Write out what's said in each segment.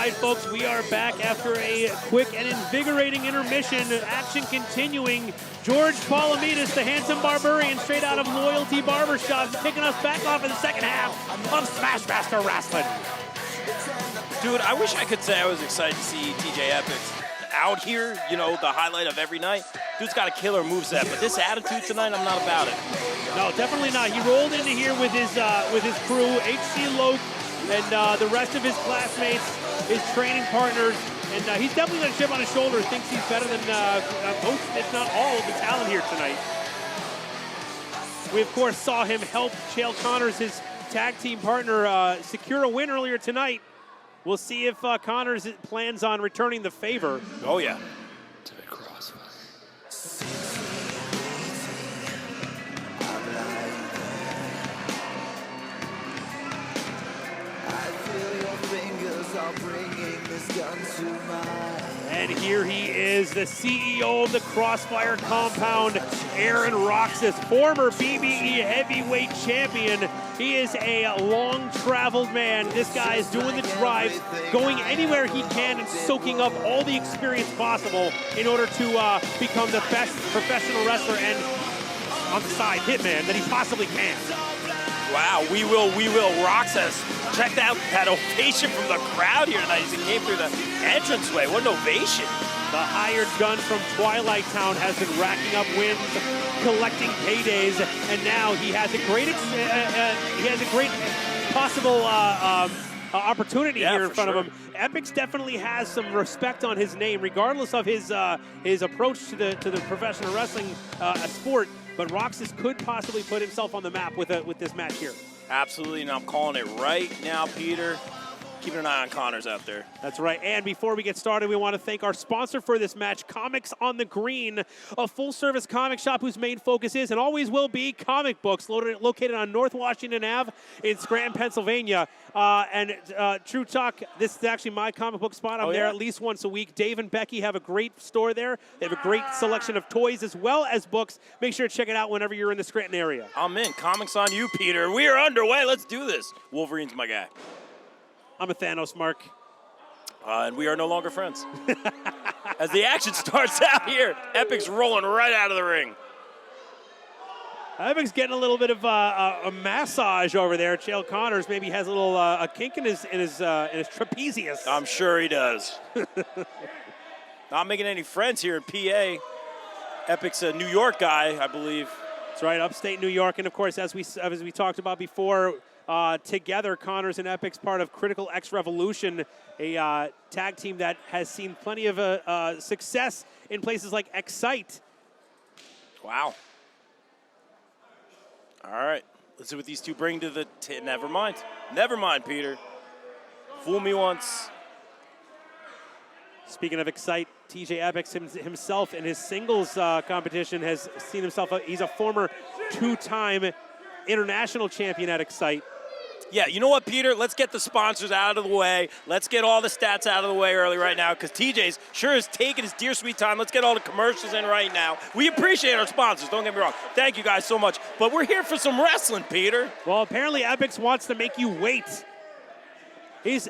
right, folks, we are back after a quick and invigorating intermission. Action continuing. George Palomides, the handsome barbarian, straight out of Loyalty Barbershop, kicking us back off in the second half of Smashmaster Wrasslin. Dude, I wish I could say I was excited to see TJ Epixx out here, you know, the highlight of every night. Dude's got a killer moveset, but this attitude tonight, I'm not about it. No, definitely not. He rolled into here with his crew, HC Loke, and the rest of his classmates, his training partners, and he's definitely got a chip on his shoulder. Thinks he's better than most, if not all, of the talent here tonight. We, of course, saw him help Chael Connors, his tag team partner, secure a win earlier tonight. We'll see if Connors plans on returning the favor. Oh, yeah. To the crossfire. I feel your fingers are bringing this gun to mine. And here he is, the CEO of the Crossfire Compound, Aaron Roxas, former BBE heavyweight champion. He is a long-traveled man. This guy is doing the drives, going anywhere he can and soaking up all the experience possible in order to become the best professional wrestler and, on the side, hitman that he possibly can. Wow, we will. Roxas, check out that ovation from the crowd here tonight as he came through the entranceway. What an ovation. The hired gun from Twilight Town has been racking up wins, collecting paydays, and now he has a great, possible opportunity here in front of him. Epixx definitely has some respect on his name, regardless of his approach to the professional wrestling sport. But Roxas could possibly put himself on the map with this match here. Absolutely, and I'm calling it right now, Peter. Keeping an eye on Connors out there. That's right. And before we get started, we want to thank our sponsor for this match, Comics on the Green, a full-service comic shop whose main focus is and always will be comic books, located on North Washington Ave in Scranton, Pennsylvania. True talk, this is actually my comic book spot. I'm there at least once a week. Dave and Becky have a great store there. They have a great selection of toys as well as books. Make sure to check it out whenever you're in the Scranton area. I'm in. Comics on you, Peter. We are underway. Let's do this. Wolverine's my guy. I'm a Thanos, Mark. And we are no longer friends. As the action starts out here, Epixx rolling right out of the ring. Epixx getting a little bit of a massage over there. Chael Connors maybe has a little a kink in his trapezius. I'm sure he does. Not making any friends here in PA. Epixx, a New York guy, I believe. That's right, upstate New York, and of course, as we talked about before. Together, Connors and Epixx, part of Critical X Revolution, a tag team that has seen plenty of success in places like Excite. Wow. All right. Let's see what these two bring to the... Never mind. Never mind, Peter. Fool me once. Speaking of Excite, TJ Epixx himself in his singles competition has seen himself... He's a former two-time international champion at Excite. Yeah, you know what, Peter? Let's get the sponsors out of the way. Let's get all the stats out of the way early right now because TJ's sure is taking his dear sweet time. Let's get all the commercials in right now. We appreciate our sponsors, don't get me wrong. Thank you guys so much. But we're here for some wrestling, Peter. Well, apparently Epixx wants to make you wait. He's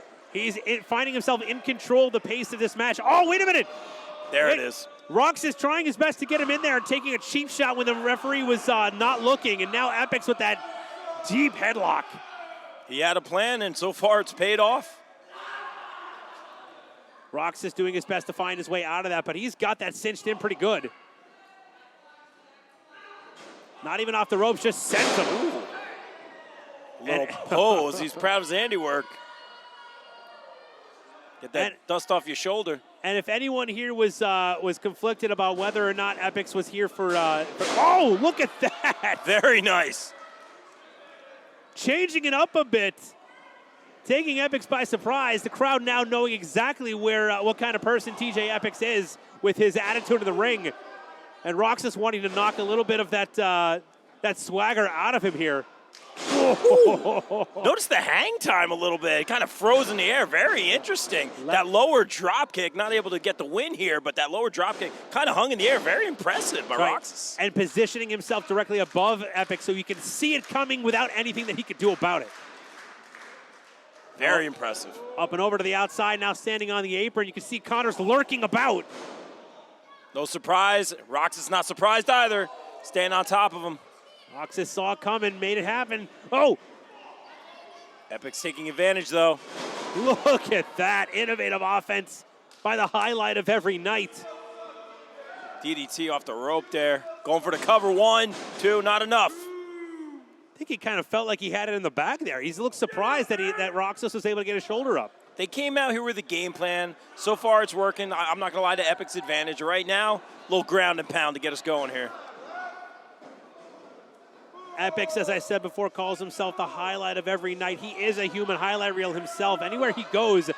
finding himself in control of the pace of this match. Oh, wait a minute. There it is. Rox is trying his best to get him in there and taking a cheap shot when the referee was not looking. And now Epixx with that deep headlock. He had a plan, and so far it's paid off. Rox is doing his best to find his way out of that, but he's got that cinched in pretty good. Not even off the ropes, just sends him. Ooh. A little pose. He's proud of his handiwork. Get that dust off your shoulder. And if anyone here was conflicted about whether or not Epixx was here for oh, look at that! Very nice. Changing it up a bit, taking Epixx by surprise. The crowd now knowing exactly what kind of person TJ Epixx is with his attitude in the ring, and Roxas wanting to knock a little bit of that swagger out of him here. Notice the hang time a little bit. It kind of froze in the air. Very interesting. That lower drop kick, not able to get the win here, but that lower drop kick kind of hung in the air. Very impressive by Roxas. And positioning himself directly above Epixx so you can see it coming without anything that he could do about it. Very impressive. Up and over to the outside, now standing on the apron. You can see Connors lurking about. No surprise. Roxas not surprised either. Staying on top of him. Roxas saw it coming, made it happen. Oh! Epixx taking advantage, though. Look at that innovative offense by the highlight of every night. DDT off the rope there. Going for the cover. 1, 2, not enough. I think he kind of felt like he had it in the back there. He looked surprised that Roxas was able to get his shoulder up. They came out here with a game plan. So far, it's working. I'm not going to lie to Epixx's advantage. Right now, a little ground and pound to get us going here. Epixx, as I said before, calls himself the highlight of every night. He is a human highlight reel himself. Anywhere he goes,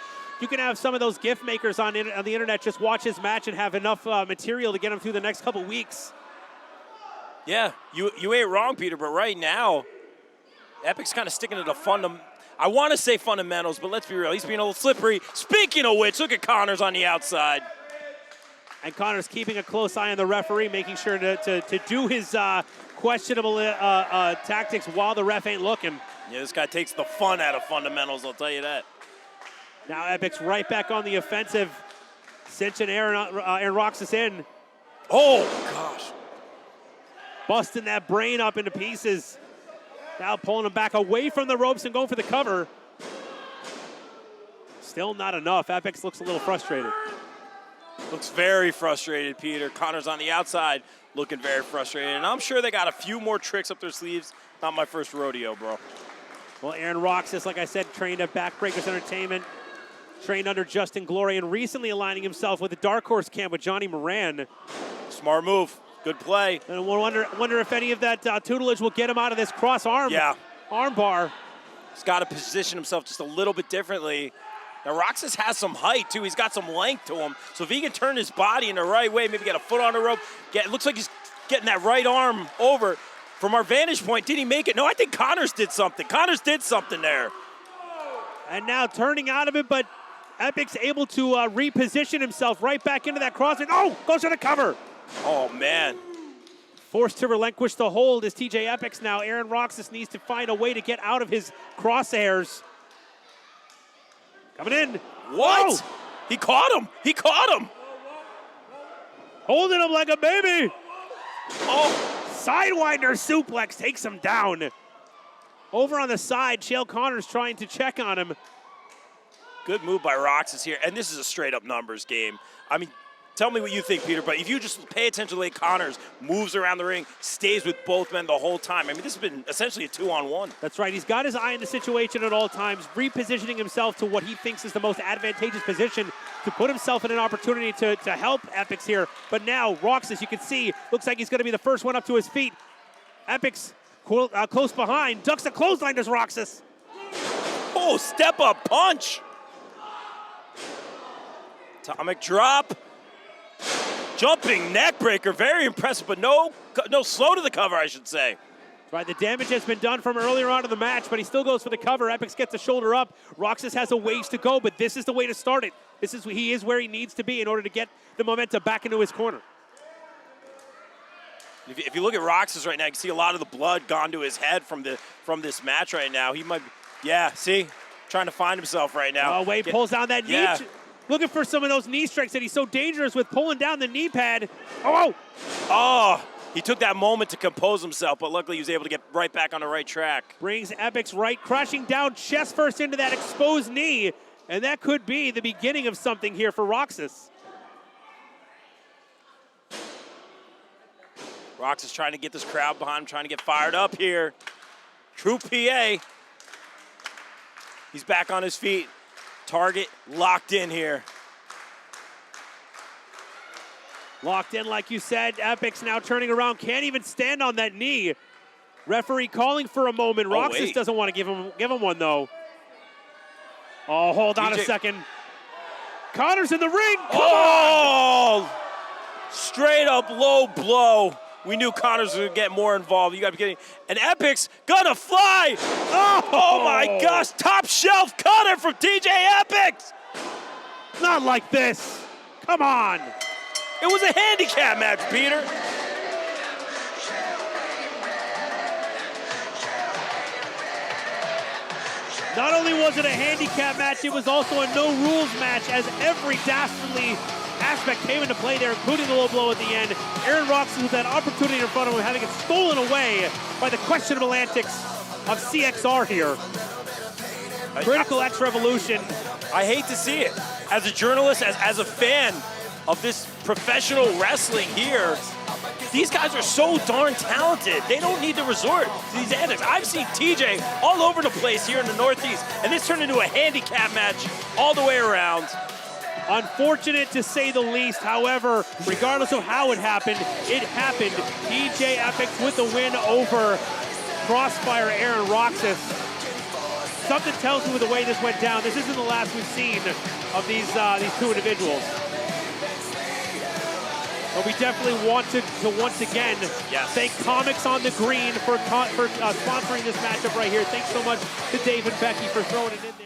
you can have some of those gift makers on the internet just watch his match and have enough material to get him through the next couple weeks. Yeah, you ain't wrong, Peter, but right now, Epixx kind of sticking to the I want to say fundamentals, but let's be real. He's being a little slippery. Speaking of which, look at Connors on the outside. And Connors keeping a close eye on the referee, making sure to do his questionable tactics while the ref ain't looking. Yeah, this guy takes the fun out of fundamentals, I'll tell you that. Now Epixx right back on the offensive, cinching Aaron Roxas in. Oh, gosh. Busting that brain up into pieces. Now pulling him back away from the ropes and going for the cover. Still not enough. Epixx looks a little frustrated. Looks very frustrated, Peter. Connors on the outside looking very frustrated. And I'm sure they got a few more tricks up their sleeves. Not my first rodeo, bro. Well, Aaron Roxas, like I said, trained at Backbreakers Entertainment, trained under Justin Glory, and recently aligning himself with the Dark Horse camp with Johnny Moran. Smart move. Good play. And we'll wonder if any of that tutelage will get him out of this cross arm bar. He's got to position himself just a little bit differently. Now, Roxas has some height, too. He's got some length to him. So if he can turn his body in the right way, maybe get a foot on the rope, it looks like he's getting that right arm over. From our vantage point, did he make it? No, I think Connors did something. Connors did something there. And now turning out of it, but Epixx able to reposition himself right back into that cross. Oh, goes for the cover. Oh, man. Forced to relinquish the hold is TJ Epixx now. Aaron Roxas needs to find a way to get out of his crosshairs. Coming in. What? Oh! He caught him. He caught him. Holding him like a baby. Oh. Sidewinder suplex takes him down. Over on the side, Chael Connors trying to check on him. Good move by Roxas here. And this is a straight-up numbers game. I mean, tell me what you think, Peter, but if you just pay attention to the way Connors moves around the ring, stays with both men the whole time. I mean, this has been essentially a 2-on-1. That's right. He's got his eye in the situation at all times, repositioning himself to what he thinks is the most advantageous position to put himself in an opportunity to help Epixx here. But now, Roxas, you can see, looks like he's going to be the first one up to his feet. Epixx close behind, ducks the clothesline, does Roxas. Oh, step-up punch. Atomic drop. Jumping neck breaker, very impressive, but no slow to the cover, I should say. Right, the damage has been done from earlier on in the match, but he still goes for the cover. Epixx gets the shoulder up. Roxas has a ways to go, but this is the way to start it. He is where he needs to be in order to get the momentum back into his corner. If you look at Roxas right now, you can see a lot of the blood gone to his head from this match right now. He might, see, trying to find himself right now. Oh, Wade pulls down that knee. Looking for some of those knee strikes that he's so dangerous with, pulling down the knee pad. Oh, he took that moment to compose himself, but luckily he was able to get right back on the right track. Brings Epixx right, crashing down chest first into that exposed knee, and that could be the beginning of something here for Roxas. Roxas trying to get this crowd behind him, trying to get fired up here. True PA. He's back on his feet. Target locked in here. Locked in, like you said. Epixx now turning around, can't even stand on that knee. Referee calling for a moment. Roxas doesn't want to give him one, though. Oh, hold on a second. Connors in the ring. Come on! Straight up low blow. We knew Connors would get more involved. You got to be kidding. And Epixx gonna fly. Oh my gosh. Top shelf cutter from TJ Epixx. Not like this. Come on. It was a handicap match, Peter. Not only was it a handicap match, it was also a no-rules match, as every dastardly aspect came into play there, including the low blow at the end. Aaron Roxas with that opportunity in front of him, having it stolen away by the questionable antics of CXR here. Critical X Revolution. I hate to see it. As a journalist, as a fan of this professional wrestling here, these guys are so darn talented. They don't need to resort to these antics. I've seen TJ all over the place here in the Northeast, and this turned into a handicap match all the way around. Unfortunate to say the least. However, regardless of how it happened, it happened. TJ Epixx with the win over Crossfire Aaron Roxas. Something tells me with the way this went down, this isn't the last we've seen of these two individuals. But we definitely want to once again thank Comics on the Green for sponsoring this matchup right here. Thanks so much to Dave and Becky for throwing it in there.